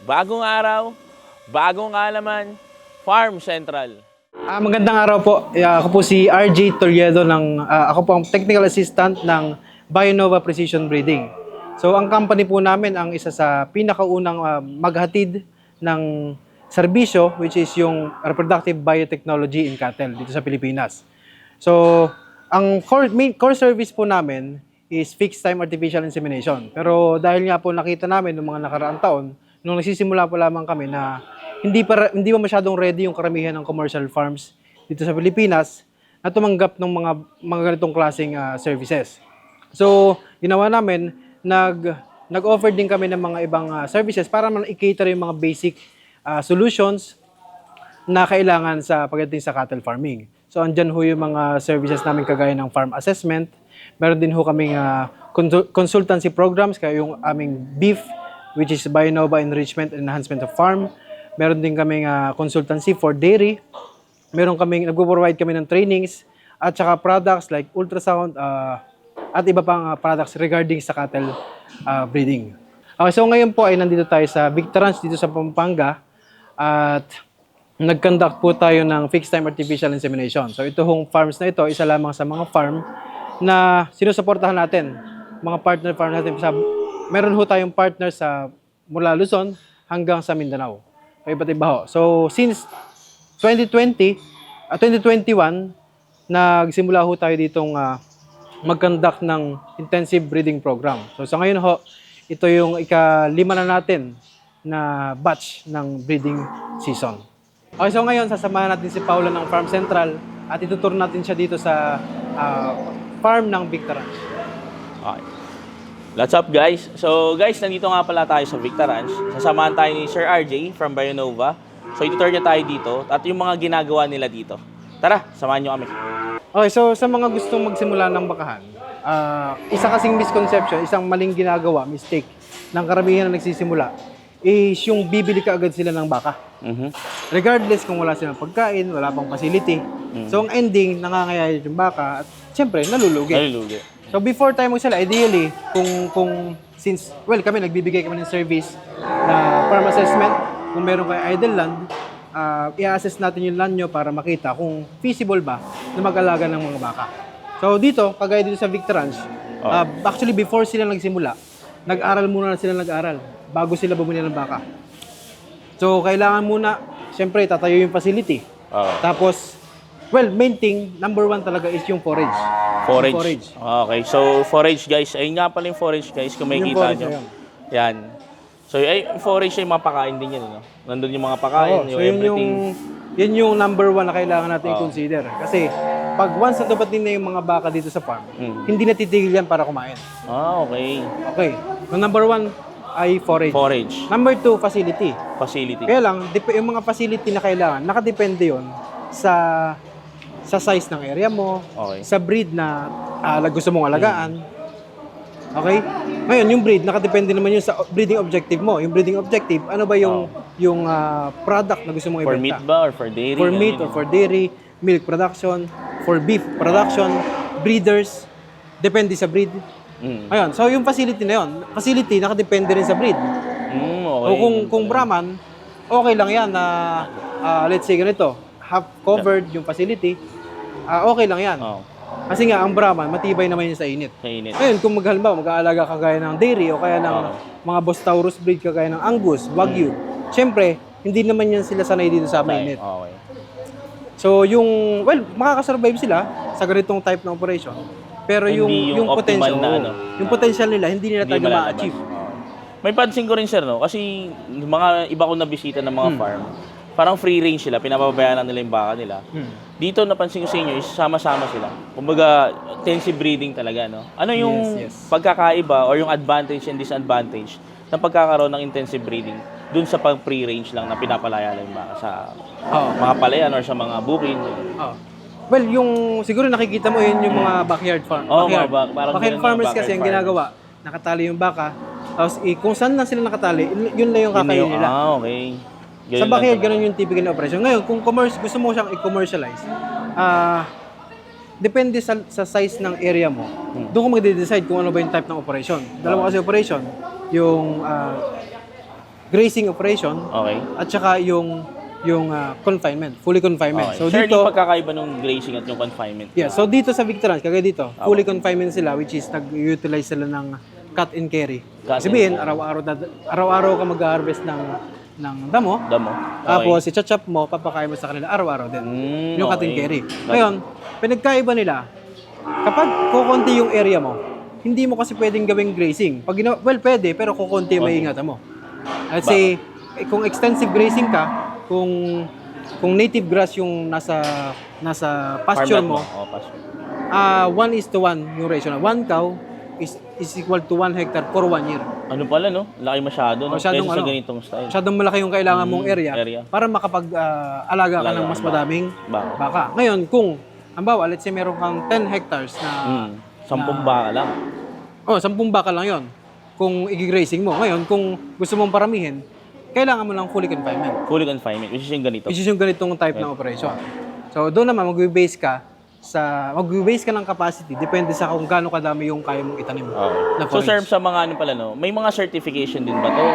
Bagong araw, bagong kaalaman, Farm Central. Magandang araw po. Ako po si RJ Toriedo ako po ang technical assistant ng Bionova Precision Breeding. So ang company po namin ang isa sa pinakaunang maghatid ng serbisyo, which is yung reproductive biotechnology in cattle dito sa Pilipinas. So ang core service po namin is fixed time artificial insemination. Pero dahil nga po nakita namin noong mga nakaraang taon, nung nagsisimula po lamang kami na hindi pa masyadong ready yung karamihan ng commercial farms dito sa Pilipinas na tumanggap ng mga ganitong klaseng services. So, ginawa namin, nag-offer din kami ng mga ibang services para man i-cater yung mga basic solutions na kailangan sa pagdating sa cattle farming. So, andyan ho yung mga services namin kagaya ng farm assessment. Meron din ho kaming consultancy programs, kaya yung aming beef, which is Bionova Enrichment and Enhancement of Farm. Meron din kaming consultancy for dairy. Nagpo-provide kami ng trainings at saka products like ultrasound at iba pang products regarding sa cattle breeding. Okay, so ngayon po ay nandito tayo sa Victor Ranch dito sa Pampanga at nag-conduct po tayo ng fixed time artificial insemination. So ito hong farms na ito, isa lamang sa mga farm na sinusuportahan natin. Mga partner farm natin. Meron ho tayong partner mula Luzon hanggang sa Mindanao. Iba't iba ho. So, since 2021, nagsimula ho tayo ditong mag-conduct ng intensive breeding program. So, sa ngayon ho, ito yung ika-5 na natin na batch ng breeding season. Okay, so ngayon, sasamahan natin si Paula ng Farm Central at itutur natin siya dito sa farm ng Victor Ranch. Okay. What's up guys? So guys, nandito nga pala tayo sa Victor Ranch. Sasamahan tayo ni Sir RJ from Bionova. So itutur niya tayo dito at yung mga ginagawa nila dito. Tara, samahan niyo kami. Okay, so sa mga gustong magsimula ng bakahan, isa kasing misconception, isang maling ginagawa, mistake, ng karamihan na nagsisimula, is yung bibili ka agad sila ng baka. Regardless kung wala silang pagkain, wala pang facility. So ang ending, nangangayayat yung baka at siyempre, nalulugi. So before tayo magsala, ideally, kami nagbibigay kami ng service na farm assessment. Kung meron kayo idle land, i-assess natin yung land nyo para makita kung feasible ba na mag-alaga ng mga baka. So dito, kagaya dito sa Victor Ranch, actually before sila nagsimula, nag-aral muna sila bago sila bumili ng baka. So kailangan muna, siyempre, tatayo yung facility. Tapos, main thing, number 1 talaga is yung forage. Forage. Okay, so forage guys. Ayun nga pala yung forage guys, kung makikita nyo. Yan. So forage yung mga pakain din yan. No? Nandun yung mga pakain, so yung everything. Yun yung number 1 na kailangan natin i-consider. Kasi pag once na dumating na yung mga baka dito sa farm, hindi natitigil yan para kumain. Okay. Okay. So number 1 ay forage. Number 2, facility. Kaya lang, yung mga facility na kailangan, nakadepende yon sa size ng area mo, sa breed na gusto mong alagaan. Okay? Ngayon, yung breed, nakadepende naman yun sa breeding objective mo. Yung breeding objective, ano ba yung product na gusto mong ibenta? For meat ba or for dairy? For meat or for dairy, milk production, for beef production, breeders, depende sa breed. Ayun, so yung facility na yun, nakadepende rin sa breed. Okay. O kung Brahman, okay lang yan na, let's say ganito, half covered yung facility, okay lang yan. Kasi nga, ang Brahman, matibay naman yun sa init. Ngayon, kung mag-aalaga ka kagaya ng dairy o kaya ng mga Bos Taurus breed kagaya ng Angus, Wagyu, syempre, hindi naman yan sila sanay dito sa mainit. Okay. So, makakasurvive sila sa ganitong type ng operation. Pero yung potential, yung potential nila, hindi nila talaga ma-achieve. May pansin ko rin sir, no? Kasi mga iba ko na bisita ng mga farm, parang free range sila, pinapabayaan nila yung baka nila. Dito napansin ko sa inyo is sama-sama sila. Kumbaga, intensive breeding talaga, no? Ano yung pagkakaiba or yung advantage and disadvantage ng pagkakaroon ng intensive breeding dun sa pag-free range lang na pinapalaya lang yung baka sa mga palayan or sa mga bukin? Well, siguro nakikita mo yun yung mga backyard farm. Backyard farmers kasi ang ginagawa, nakatali yung baka, tapos kung saan na sila nakatali, yun lang yung kakain nila. Okay. Sa backyard, ganun yung typical na operation. Ngayon, kung gusto mo siyang i-commercialize, depende sa size ng area mo. Doon ko magde-decide kung ano ba yung type ng operation. Dalawa kasi operation. Yung grazing operation Okay. at saka yung confinement, fully confinement. Okay. So Sir, dito, yung pagkakaiba ng grazing at yung confinement. yeah, so dito sa Victorans, kagaya dito, fully confinement sila, which is nag-utilize sila ng cut and carry. Cut and Sabihin, araw-araw ka mag-harvest ng damo, Damo. tapos i-chop mo, papakain mo sa kanila araw-araw din. Yung cut and okay. carry. Ngayon, pinagkaiba nila, kapag kukunti yung area mo, hindi mo kasi pwedeng gawing grazing. Pag well, pwede, pero kukunti may ingatan mo. Let's say, kung extensive grazing ka, kung native grass yung nasa pasture Farmland mo, pasture. 1:1 yung ratio na 1 cow is equal to 1 hectare for 1 year. Ano pala, no? Laki masyado, no? Masyadong Kesa sa ano, ganitong style. Masyadong malaki yung kailangan mong area para makapag-alaga ka ng mas madaming baka. Ngayon, kung, halimbawa, let's say meron kang 10 hectares na 10 baka lang. 10 baka lang yon kung i-grazing mo. Ngayon, kung gusto mong paramihin, kailangan mo lang fully confinement. Fully confinement, which is yung ganito. Which is yung ganitong type ng operation. So, doon naman, mag-base ka ng capacity, depende sa kung gaano kadami yung kaya mong itanim. Okay. Na So, sir, forage. sa mga ano pala, no? May mga certification din ba to?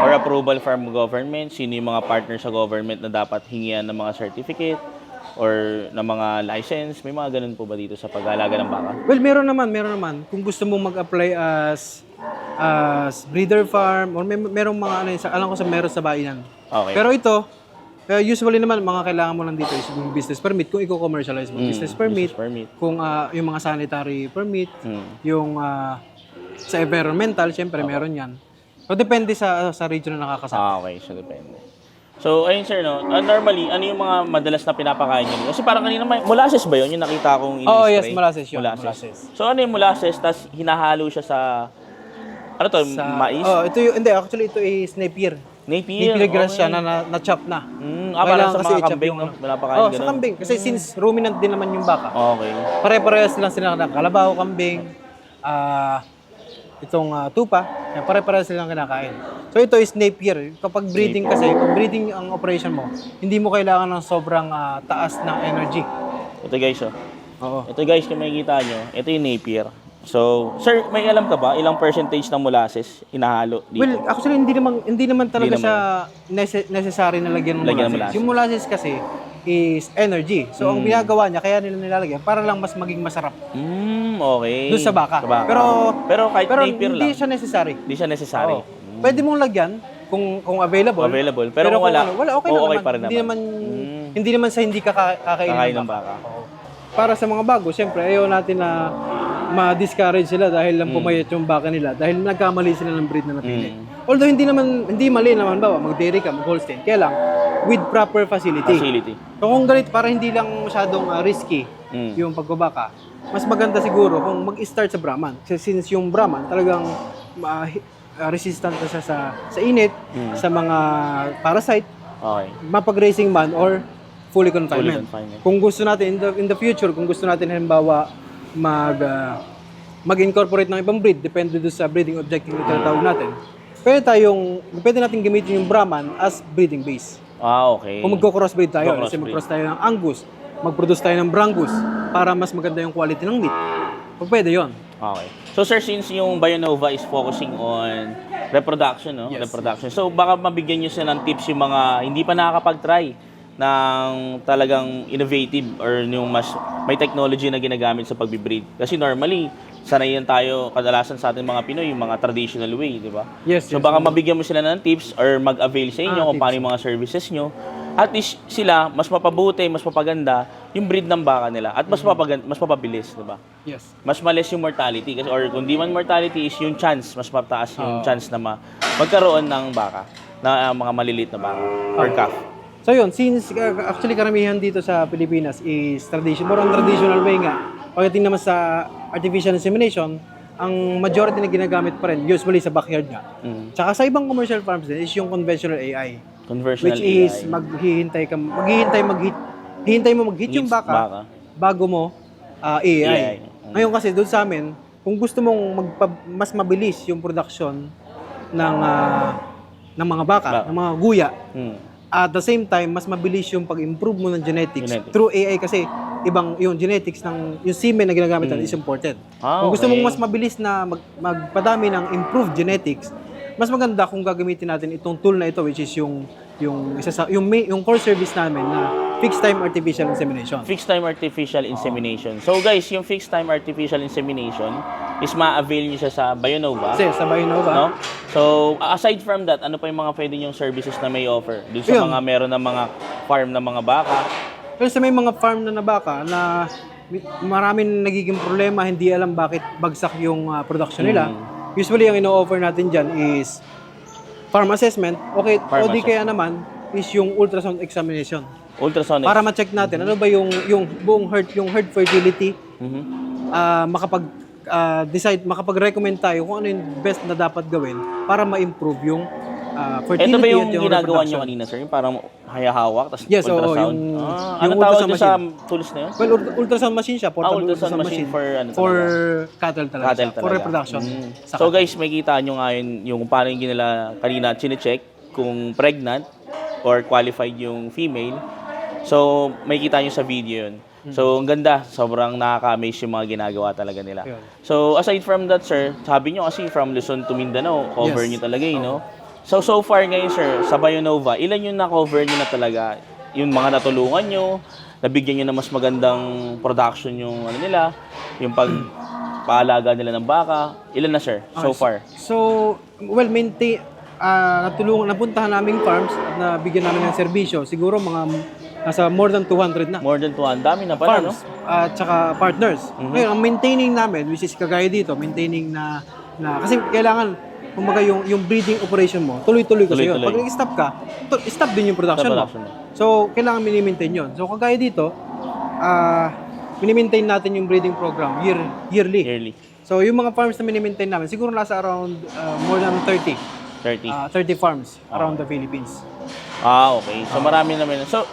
Or approval from government? Sino yung mga partner sa government na dapat hingian ng mga certificate? Or ng mga license? May mga ganun po ba dito sa pag-aalaga ng baka? Well, meron naman. Kung gusto mong mag-apply as breeder farm, or merong mga ano, alam ko meron sa bayan. Okay. Pero ito, usually naman, mga kailangan mo lang dito is yung business permit. Kung i-commercialize mo, business permit. Kung yung mga sanitary permit, yung sa environmental, syempre meron yan. So, depende sa region na nakakasama. Okay, so depende. So, ayun sir, no? Normally, ano yung mga madalas na pinapakain nyo? Kasi parang kanina, molasses ba yun? Yung nakita kong Oo, ini-spray? yes, molasses yun. Molasses. So, ano yung molasses? Tapos hinahalo siya sa, ano to, mais? Oh, actually, ito is Napier. Napier grass siya na-chop na. Para sa kasi mga i-chop kambing, yung no? ano. Pinapakain Oh, ganun. sa kambing. Kasi since ruminant din naman yung baka, Okay. pare-parehas lang sila na kalabaw, kambing, itong tupa, pare-parehas silang kinakain. So ito is Napier. Kapag breeding kasi, pag breeding ang operation mo, hindi mo kailangan ng sobrang taas ng energy. Ito guys, oh. Oo. Ito guys, kung makikita nyo, ito yung Napier. So, sir, may alam ka ba ilang percentage ng molasses inahalo dito? Well, actually hindi naman talaga siya necessary na lagyan ng molasses. Yung molasses kasi is energy. So ang ginagawa niya kaya nila nilalagyan para lang mas maging masarap. Okay. Doon sa baka. Pero kahit Napier lang. Hindi siya necessary. Hindi siya necessary. Oo. Pwede mong lagyan kung available. Pero kung wala, okay okay naman. pa rin Hindi naman sa hindi kakainin ng baka. Oo. Para sa mga bago, siyempre ayaw natin na ma-discourage sila dahil lang pumayat yung baka nila dahil nagkamali sila ng breed na napili. Although hindi mali naman ba mag-dairy ka, mag-Holstein. Kaya lang with proper facility. So kung ganito para hindi lang masyadong risky yung pagbabaka, mas maganda siguro kung mag-start sa Brahman. Kasi since yung Brahman talagang resistant na siya sa init, sa mga parasite, mapag-racing man or fully confinement. Kung gusto natin in the future, kung gusto natin halimbawa mag-incorporate ng ibang breed, depende doon sa breeding objective na tinatawag natin. Pwede natin gamitin yung Brahman as breeding base. Okay. Kung magko-crossbreed tayo, kasi mag-cross tayo ng Angus, mag-produce tayo ng Brangus para mas maganda yung quality ng meat. Pwede yon. Okay. So sir, since yung Bionova is focusing on reproduction, no? Yes. Reproduction. So baka mabigyan niyo siya ng tips yung mga hindi pa nakakapag-try ng talagang innovative or yung mas may technology na ginagamit sa pagbe-breed. Kasi normally, sanayin tayo kadalasan sa ating mga Pinoy, yung mga traditional way, di ba? Yes. So baka mabigyan mo sila ng tips or mag-avail sa inyo kung paano yung mga services nyo. At least sila, mas mapabuti, mas mapaganda yung breed ng baka nila. At mas mapabilis, di ba? Yes. Mas malinis yung mortality. Kasi, or kung di man mortality is yung chance, mas mataas yung chance na magkaroon ng baka, na mga maliliit na baka or calf. So yun, since actually karamihan dito sa Pilipinas is more on traditional way nga. Pagdating naman sa artificial insemination, ang majority na ginagamit pa rin, usually sa backyard nga. Tsaka sa ibang commercial farms din is yung conventional AI. Which is maghihintay mo mag-hit yung baka bago mo AI. Ngayon kasi doon sa amin, kung gusto mong mas mabilis yung production ng mga baka, ng mga guya, at the same time, mas mabilis yung pag-improve mo ng genetics through AI kasi ibang yung genetics ng yung semen na ginagamit is imported. Kung gusto mong mas mabilis na magpadami ng improved genetics, mas maganda kung gagamitin natin itong tool na ito, which is yung core service namin na fixed time artificial insemination. Fixed time artificial insemination. So guys, yung fixed time artificial insemination is ma-avail nyo siya sa Bionova. Kasi sa Bionova, No? So, aside from that, ano pa yung mga pwede yung services na may offer? Doon sa Ayun. mga meron ng mga farm na mga baka. pero sa may mga farm na baka na maraming nagiging problema, hindi alam bakit bagsak yung production nila. Usually, ang ino-offer natin dyan is farm assessment. Okay, Farm o di kaya assessment. naman is yung ultrasound examination. Ultrasonic. Para ma-check natin ano ba yung buong herd fertility, makapag-recommend tayo kung ano yung best na dapat gawin para ma-improve yung fertility Ito ba yung at yung ginagawa nyo reproduction. kanina, sir? Yung parang hayahawak, tapos Yes, oo, ultrasound? yung Ano tawag ultrasound dyan sa machine. tools na yun? Well, ultrasound machine siya, portable ultrasound machine for ano for talaga? cattle talaga, Cattle siya, for talaga. reproduction. Sa So guys, may kita nyo nga yung paano yung ginala kanina, chine-check kung pregnant or qualified yung female. So, may kita nyo sa video yun. So, ang ganda. Sobrang nakaka-amaze yung mga ginagawa talaga nila. Yun. So, aside from that, sir, sabi nyo kasi from Luzon to Mindanao, cover Yes. nyo talaga, no? So far ngayon, sir, sa Bionova, ilan yung na-cover nyo na talaga? Yung mga natulungan nyo, nabigyan nyo na mas magandang production yung ano nila, yung pagpaalaga nila ng baka. Ilan na, sir, so far? So, well, napuntahan naming farms at nabigyan namin ng serbisyo. Siguro mga nasa more than 200 na. More than 200. Dami na pala, no? Farms at saka partners. Ngayon, ang maintaining namin, which is kagaya dito, maintaining na kasi kailangan, kumbaga yung breeding operation mo, tuloy-tuloy kasi yun. Tuloy-tuloy. Pag nag-stop ka, stop din yung production, Sa mo. production mo. So, kailangan mini-maintain yun. So, kagaya dito, mini-maintain natin yung breeding program yearly. Yearly. So, yung mga farms na mini-maintain namin, siguro nasa around more than 30 30. farms around the Philippines. Okay. So, marami naman. So,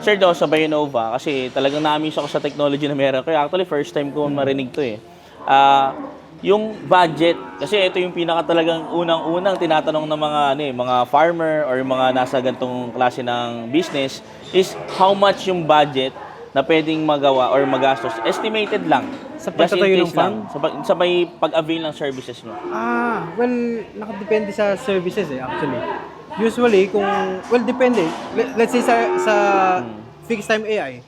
sir, daw, sa Bionova, kasi talagang na-amaze ako sa technology na meron. Kaya actually, first time ko marinig to eh. Yung budget, kasi ito yung pinaka talagang unang-unang tinatanong ng mga farmer or yung mga nasa gantong klase ng business is how much yung budget na pwedeng magawa or magastos. Estimated lang. Sa Just in pagtatayo ng case lang. Sa may pag-avail ng services nyo. Well, nakadepende sa services actually. Usually, depende. Let's say sa fixed time AI,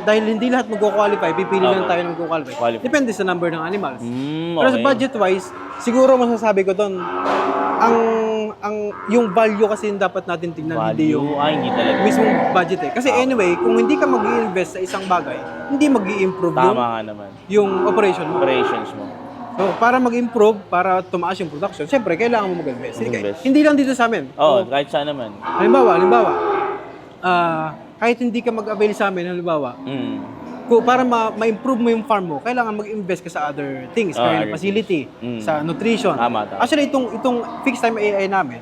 dahil hindi lahat magko-qualify, pipili lang tayo ng magko-qualify. Qualify. Depende sa number ng animals. Pero sa Okay. budget-wise, siguro masasabi ko doon, yung value kasi yung dapat natin tingnan, hindi yung Hindi talaga. mismong budget eh. Kasi anyway, kung hindi ka mag-i-invest sa isang bagay, hindi mag-i-improve Tama nga naman. yung operation mo. Operations mo. So, para mag-improve, para tumaas yung production, siyempre, kailangan mo mag-invest. Mag-invest. Hindi lang dito sa amin. Kahit saan naman. Halimbawa, kahit hindi ka mag-avail sa amin, halimbawa, para ma-improve mo yung farm mo, kailangan mag-invest ka sa other things, kaya other facility, things. sa nutrition. Tama. Actually, itong fixed time AI namin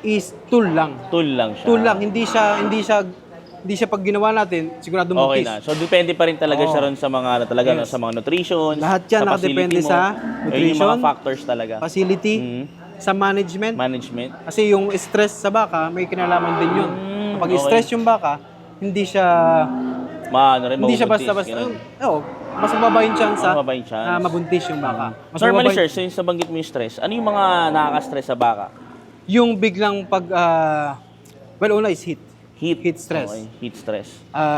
is tool lang. Tool lang siya. Tool lang, hindi siya pag ginawa natin, sigurado Okay buntis. na. So, depende pa rin talaga siya ron sa mga, Yes. sa mga nutrition. Lahat yan sa nakadepende facility mo. sa Ayun nutrition, yung mga factors talaga. Facility, sa management. Management. Kasi yung stress sa baka, may kinalaman din yun. Kapag okay. stress yung baka, hindi siya Mabubuntis, basta-basta. ganun. Mas mababa yung chance Mababa yung chance. na mabuntis yung baka. Mas Normally, mababa sir, since nabanggit mo yung stress, ano yung mga nakaka-stress sa baka? yung biglang una is heat. Heat stress. Okay. Heat stress.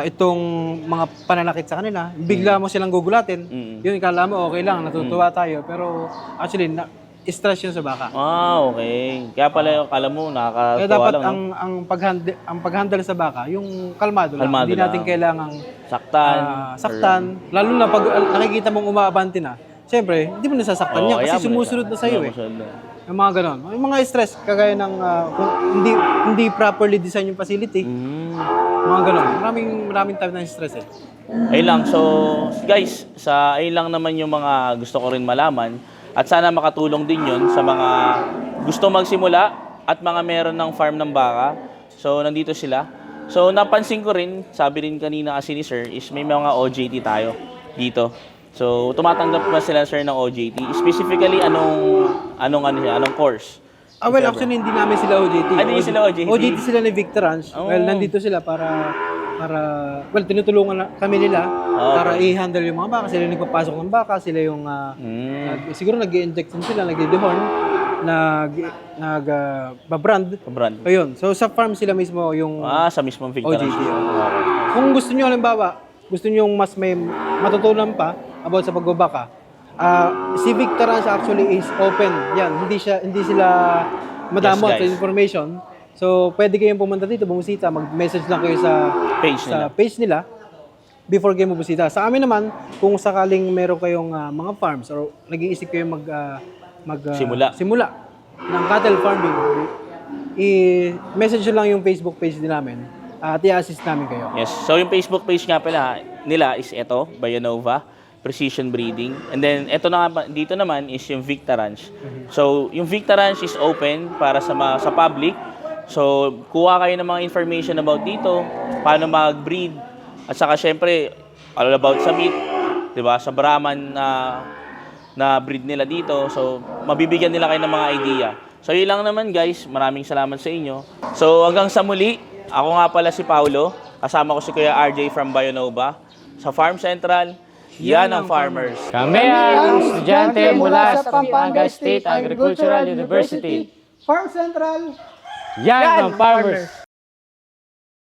Itong mga pananakit sa kanila, bigla mo silang gugulatin. Yun, ikala mo okay lang, natutuwa tayo. Pero actually, stress yun sa baka. Okay. Kaya pala, akala mo, Kaya nakakatuwa dapat lang, no? ang pag-handle sa baka, yung kalmado lang. Kalmado Hindi natin lang. kailangang Saktan. Lalo na pag nakikita mong umaabante na, siyempre, hindi mo nasasaktan niya kasi sumusunod na sa'yo eh. Yung mga ganon. Yung mga stress, kagaya ng kung hindi properly design yung facility, mga ganon. Maraming type ng stress eh. Ayun lang. So, guys, ayun lang naman yung mga gusto ko rin malaman. At sana makatulong din yun sa mga gusto magsimula at mga meron ng farm ng baka. So, nandito sila. So, napansin ko rin, sabi rin kanina kasi ni Sir, is may mga OJT tayo dito. So, tumatanggap ba sila, Sir, ng OJT? Specifically, anong course? Well, actually, hindi namin sila OJT. Hindi sila OJT? OJT sila ni Victor Ranch. Well, nandito sila para tinutulungan kami nila para i-handle yung mga baka. Sila yung nagpapasok ng baka, sila yung siguro nag-i-inject sila, nag-dehorn. brand. Brand. Ayun. So sa farm sila mismo yung Sa mismong Victor OJT. Ranch. Okay. Kung gusto niyo halimbawa, gusto niyo mas may matutunan pa about sa pagbabaka, si Victor Ranch actually is open. Yan, hindi sila madamot Yes, sa guys. information. So pwede kayong pumunta dito, bumusita, mag-message lang kayo sa Page nila. before kayo bumusita. Sa amin naman, kung sakaling meron kayong mga farms or nag-iisip kayo simula ng cattle farming, i-message nyo lang yung Facebook page din namin at i-assist namin kayo. Yes. So yung Facebook page nga pala nila is ito, Bayanova Precision Breeding. And then ito na nga, dito naman is yung Victor Ranch. So yung Victor Ranch is open para sa public. So kuha kayo ng mga information about dito, paano mag-breed, at saka syempre all about sa meat, 'di ba? Sa Brahman na breed nila dito. So mabibigyan nila kayo ng mga idea. So yun lang naman guys, maraming salamat sa inyo. So hanggang sa muli, ako nga pala si Paulo, kasama ko si Kuya RJ from Bayanova sa Farm Central. Yan ang farmers. Kami ang estudyante mula sa Pampanga State Agricultural University. Farm Central! Yan ang farmers!